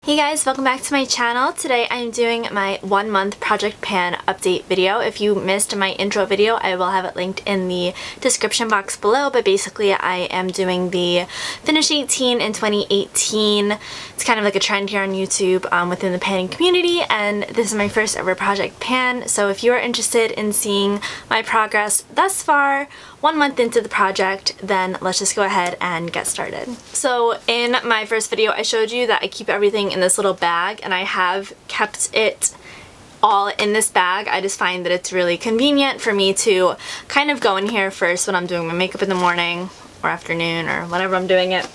Hey guys, welcome back to my channel. Today I'm doing my 1 month project pan update video. If you missed my intro video, I will have it linked in the description box below, but basically I am doing the Finish 18 in 2018. It's kind of like a trend here on YouTube within the panning community, and this is my first ever project pan, so if you are interested in seeing my progress thus far, 1 month into the project, then let's just go ahead and get started. So in my first video I showed you that I keep everything in this little bag, and I have kept it all in this bag. I just find that it's really convenient for me to kind of go in here first when I'm doing my makeup in the morning or afternoon or whenever I'm doing it,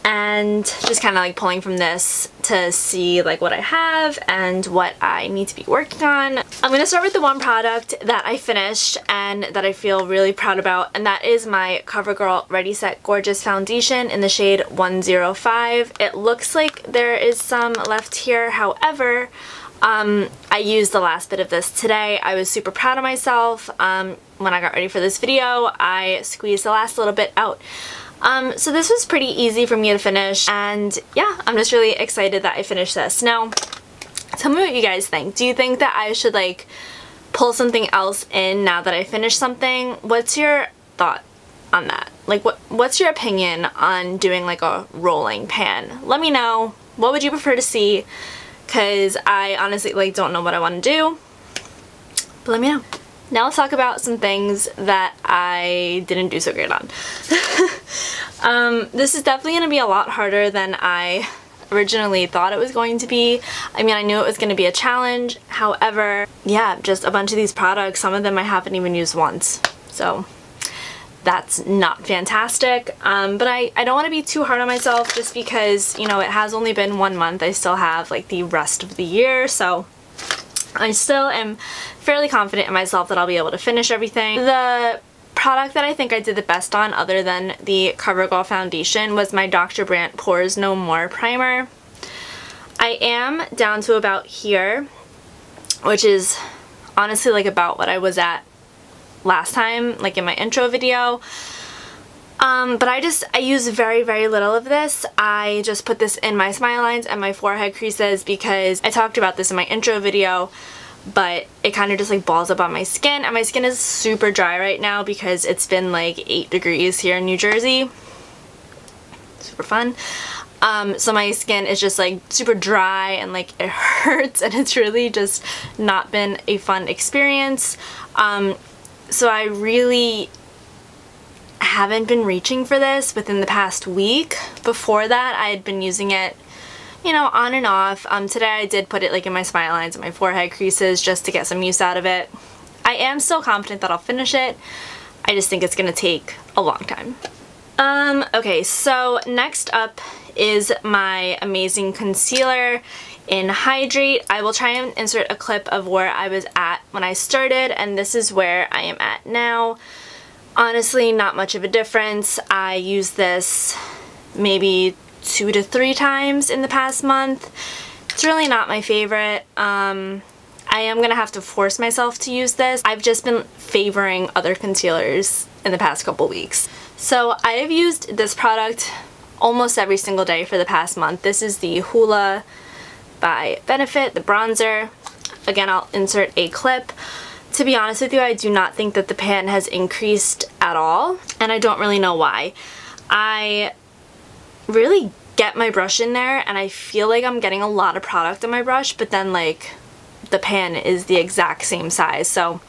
and just kind of like pulling from this to see like what I have and what I need to be working on. I'm going to start with the one product that I finished and that I feel really proud about, and that is my CoverGirl Ready Set Gorgeous foundation in the shade 105. It looks like there is some left here, however, I used the last bit of this today. I was super proud of myself. When I got ready for this video, I squeezed the last little bit out. So this was pretty easy for me to finish, and yeah, I'm just really excited that I finished this. Now, tell me what you guys think. Do you think that I should like pull something else in now that I finished something? What's your thought on that? Like what's your opinion on doing like a rolling pan? Let me know. What would you prefer to see? Because I honestly like don't know what I want to do, but let me know. Now let's talk about some things that I didn't do so great on. This is definitely going to be a lot harder than I originally thought it was going to be. I mean, I knew it was going to be a challenge. However, yeah, just a bunch of these products, some of them I haven't even used once. So that's not fantastic. But I don't want to be too hard on myself just because, you know, it has only been 1 month. I still have like the rest of the year, so I still am fairly confident in myself that I'll be able to finish everything. The product that I think I did the best on, other than the CoverGirl foundation, was my Dr. Brandt Pores No More primer. I am down to about here, which is honestly like about what I was at last time, like in my intro video. But I use very, very little of this. I just put this in my smile lines and my forehead creases because I talked about this in my intro video, but it kind of just like balls up on my skin, and my skin is super dry right now because it's been like 8 degrees here in New Jersey. Super fun. So my skin is just like super dry and like it hurts, and it's really just not been a fun experience. So I really haven't been reaching for this within the past week. Before that, I had been using it, you know, on and off. Today I did put it like in my smile lines and my forehead creases just to get some use out of it. I am still confident that I'll finish it. I just think it's gonna take a long time. Okay, so next up is my amazing concealer in Hydrate. I will try and insert a clip of where I was at when I started, and this is where I am at now. Honestly, not much of a difference. I used this maybe 2 to 3 times in the past month. It's really not my favorite. I am gonna have to force myself to use this. I've just been favoring other concealers in the past couple weeks. So I have used this product almost every single day for the past month. This is the Hoola by Benefit, the bronzer. Again, I'll insert a clip. To be honest with you, I do not think that the pan has increased at all, and I don't really know why. I really get my brush in there and I feel like I'm getting a lot of product on my brush, but then like the pan is the exact same size. So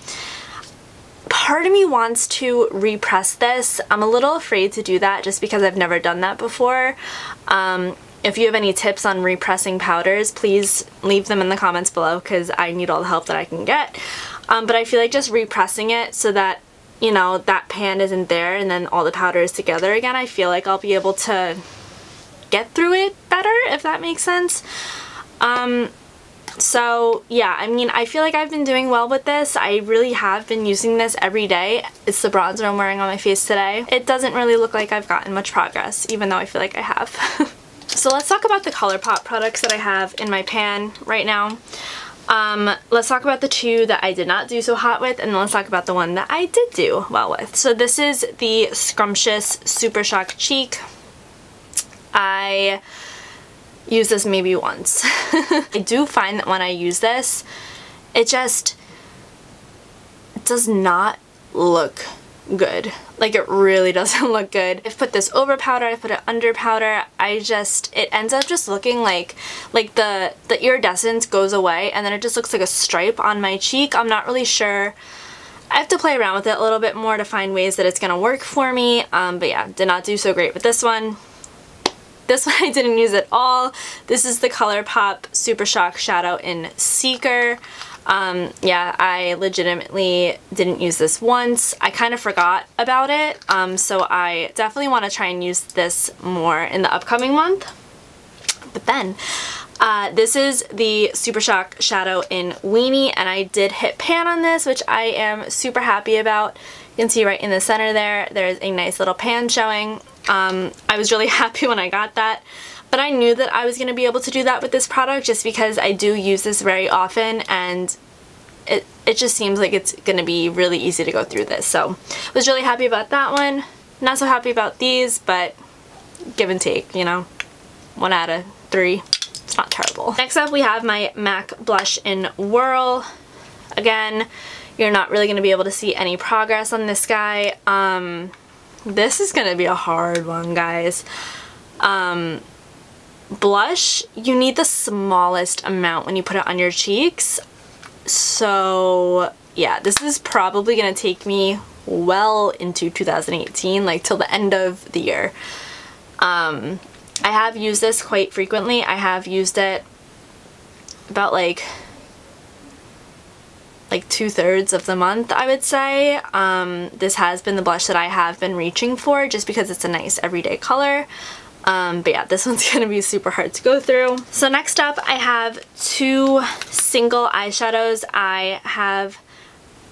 part of me wants to repress this. I'm a little afraid to do that just because I've never done that before. If you have any tips on repressing powders, please leave them in the comments below because I need all the help that I can get. But I feel like just repressing it so that, you know, that pan isn't there and then all the powder is together again, I feel like I'll be able to get through it better, if that makes sense. So yeah, I mean, I feel like I've been doing well with this. I really have been using this every day. It's the bronzer I'm wearing on my face today. It doesn't really look like I've gotten much progress, even though I feel like I have. So let's talk about the ColourPop products that I have in my pan right now. Let's talk about the 2 that I did not do so hot with, and then let's talk about the one that I did do well with. So this is the Scrumptious Super Shock Cheek. I use this maybe once. I do find that when I use this, it just does not look good. Like, it really doesn't look good. I've put this over powder, I put it under powder. It ends up just looking like the iridescence goes away and then it just looks like a stripe on my cheek. I'm not really sure. I have to play around with it a little bit more to find ways that it's gonna work for me. But yeah, did not do so great with this one. This one I didn't use at all. This is the ColourPop Super Shock Shadow in Seeker. Yeah, I legitimately didn't use this once. I kind of forgot about it, so I definitely want to try and use this more in the upcoming month. But then, this is the Super Shock Shadow in Weenie, and I did hit pan on this, which I am super happy about. You can see right in the center there's a nice little pan showing. I was really happy when I got that. But I knew that I was going to be able to do that with this product just because I do use this very often, and it just seems like it's going to be really easy to go through this. So I was really happy about that one. Not so happy about these, but give and take, you know. 1 out of 3. It's not terrible. Next up we have my MAC blush in Whirl. Again, you're not really going to be able to see any progress on this guy. This is going to be a hard one, guys. Blush, you need the smallest amount when you put it on your cheeks. So yeah, this is probably gonna take me well into 2018, like till the end of the year. I have used this quite frequently. I have used it about like 2/3 of the month, I would say. This has been the blush that I have been reaching for just because it's a nice everyday color. But yeah, this one's gonna be super hard to go through. So next up, I have 2 single eyeshadows. I have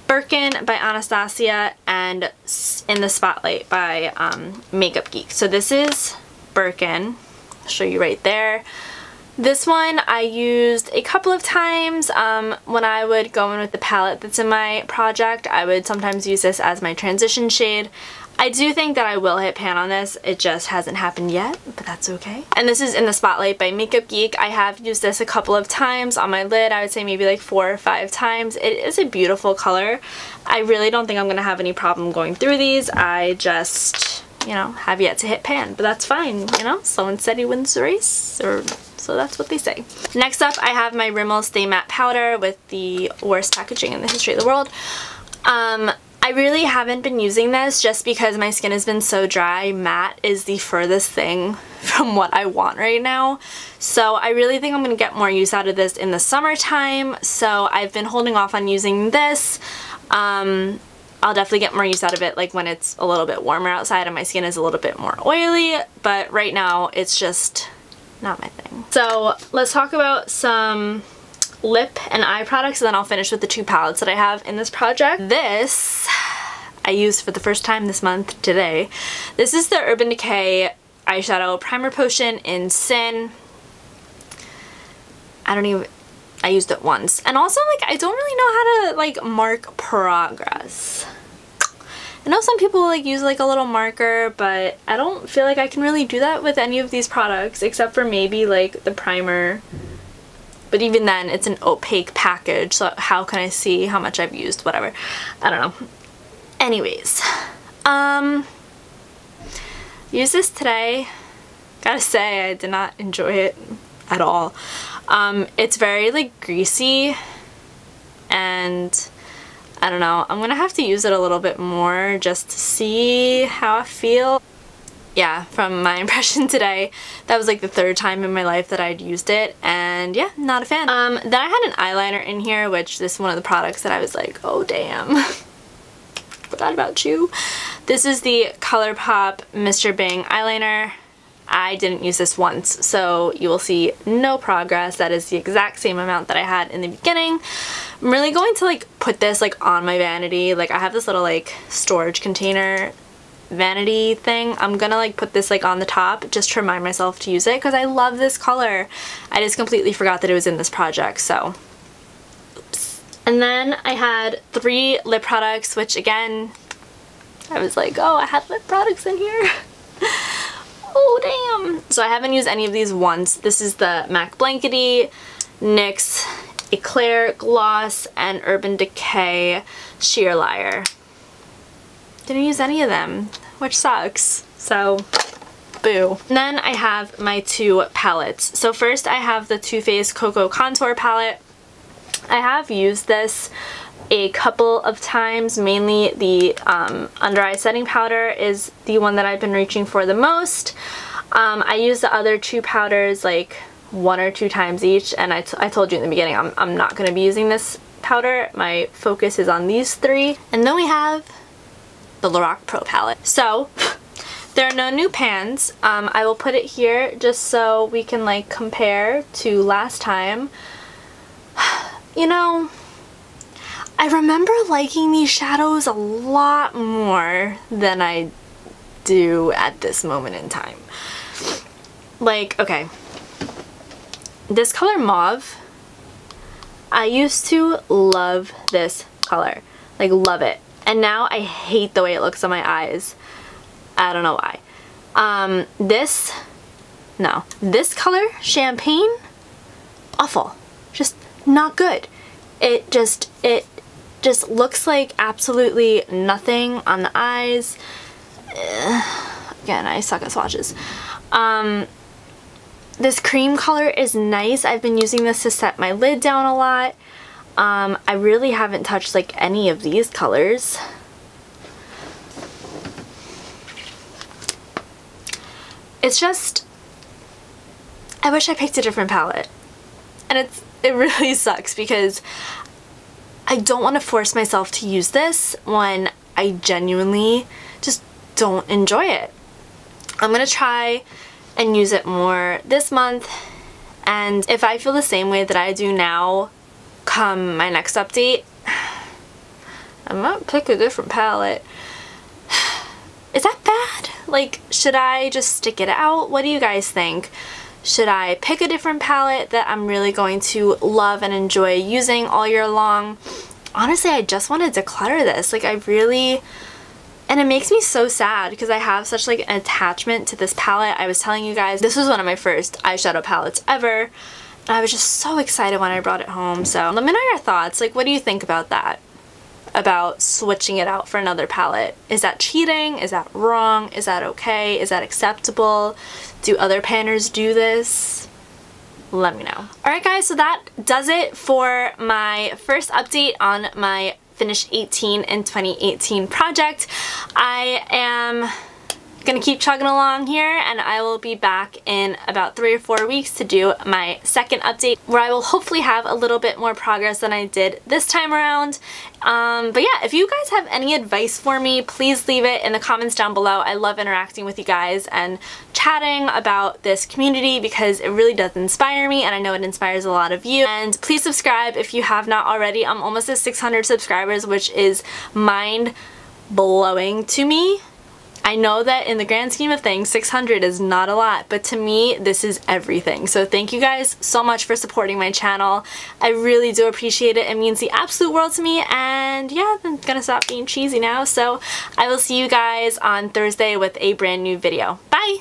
Birkin by Anastasia and In the Spotlight by Makeup Geek. So this is Birkin. I'll show you right there. This one I used a couple of times when I would go in with the palette that's in my project. I would sometimes use this as my transition shade. I do think that I will hit pan on this. It just hasn't happened yet, but that's okay. And this is In the Spotlight by Makeup Geek. I have used this a couple of times on my lid. I would say maybe like 4 or 5 times. It is a beautiful color. I really don't think I'm gonna have any problem going through these. I just, you know, have yet to hit pan, but that's fine, you know? Slow and steady wins the race, or so that's what they say. Next up, I have my Rimmel Stay Matte Powder with the worst packaging in the history of the world. I really haven't been using this just because my skin has been so dry. Matte is the furthest thing from what I want right now. So I really think I'm going to get more use out of this in the summertime. So I've been holding off on using this. I'll definitely get more use out of it like when it's a little bit warmer outside and my skin is a little bit more oily. But right now it's just not my thing. So let's talk about some lip and eye products, and then I'll finish with the 2 palettes that I have in this project. This I used for the first time this month today. This is the Urban Decay eyeshadow primer potion in Sin. I used it once, and also like I don't really know how to like mark progress. I know some people like use like a little marker, but I don't feel like I can really do that with any of these products except for maybe like the primer. But even then, it's an opaque package, so how can I see how much I've used? Whatever. I don't know. Anyways. Used this today. Gotta say, I did not enjoy it at all. It's very, like, greasy. And I don't know. I'm gonna have to use it a little bit more just to see how I feel. Yeah, from my impression today, that was like the 3rd time in my life that I'd used it, and yeah, not a fan. Then I had an eyeliner in here, which this is one of the products that I was like, oh damn, forgot about you. This is the ColourPop Mr. Bing eyeliner. I didn't use this once, so you will see no progress. That is the exact same amount that I had in the beginning. I'm really going to like put this like on my vanity. Like I have this little like storage container vanity thing. I'm gonna like put this like on the top just to remind myself to use it because I love this color. I just completely forgot that it was in this project, so oops. And then I had 3 lip products, which again, I was like, oh, I had lip products in here. Oh, damn. So I haven't used any of these once. This is the MAC Blankety, NYX Eclair Gloss, and Urban Decay Sheer Liar. Didn't use any of them, which sucks. So, boo. And then I have my two palettes. So first I have the Too Faced Cocoa Contour Palette. I have used this a couple of times. Mainly the under eye setting powder is the one that I've been reaching for the most. I use the other two powders like 1 or 2 times each, and I told you in the beginning I'm not going to be using this powder. My focus is on these 3. And then we have the Lorac Pro palette. So there are no new pans. I will put it here just so we can like compare to last time. You know, I remember liking these shadows a lot more than I do at this moment in time. Like, okay, this color Mauve, I used to love this color, like love it. And now I hate the way it looks on my eyes. I don't know why. This color, Champagne, awful. Just not good. It just looks like absolutely nothing on the eyes. Again, I suck at swatches. This cream color is nice. I've been using this to set my lid down a lot. I really haven't touched like any of these colors. It's just, I wish I picked a different palette. And it really sucks because I don't want to force myself to use this when I genuinely just don't enjoy it. I'm gonna try and use it more this month, and if I feel the same way that I do now come my next update, I might pick a different palette. Is that bad? Like, should I just stick it out? What do you guys think? Should I pick a different palette that I'm really going to love and enjoy using all year long? Honestly, I just want to declutter this. Like, I really... And it makes me so sad because I have such like an attachment to this palette. I was telling you guys, this was one of my first eyeshadow palettes ever. And I was just so excited when I brought it home. So let me know your thoughts. Like, what do you think about that? About switching it out for another palette? Is that cheating? Is that wrong? Is that okay? Is that acceptable? Do other panners do this? Let me know. Alright guys, so that does it for my first update on my Finish 18 in 2018 project. I am gonna keep chugging along here, and I will be back in about 3 or 4 weeks to do my second update, where I will hopefully have a little bit more progress than I did this time around. But yeah, if you guys have any advice for me, please leave it in the comments down below. I love interacting with you guys and chatting about this community because it really does inspire me, and I know it inspires a lot of you. And please subscribe if you have not already. I'm almost at 600 subscribers, which is mind-blowing to me. I know that in the grand scheme of things, 600 is not a lot, but to me, this is everything. So thank you guys so much for supporting my channel. I really do appreciate it. It means the absolute world to me, and yeah, I'm gonna stop being cheesy now. So I will see you guys on Thursday with a brand new video. Bye!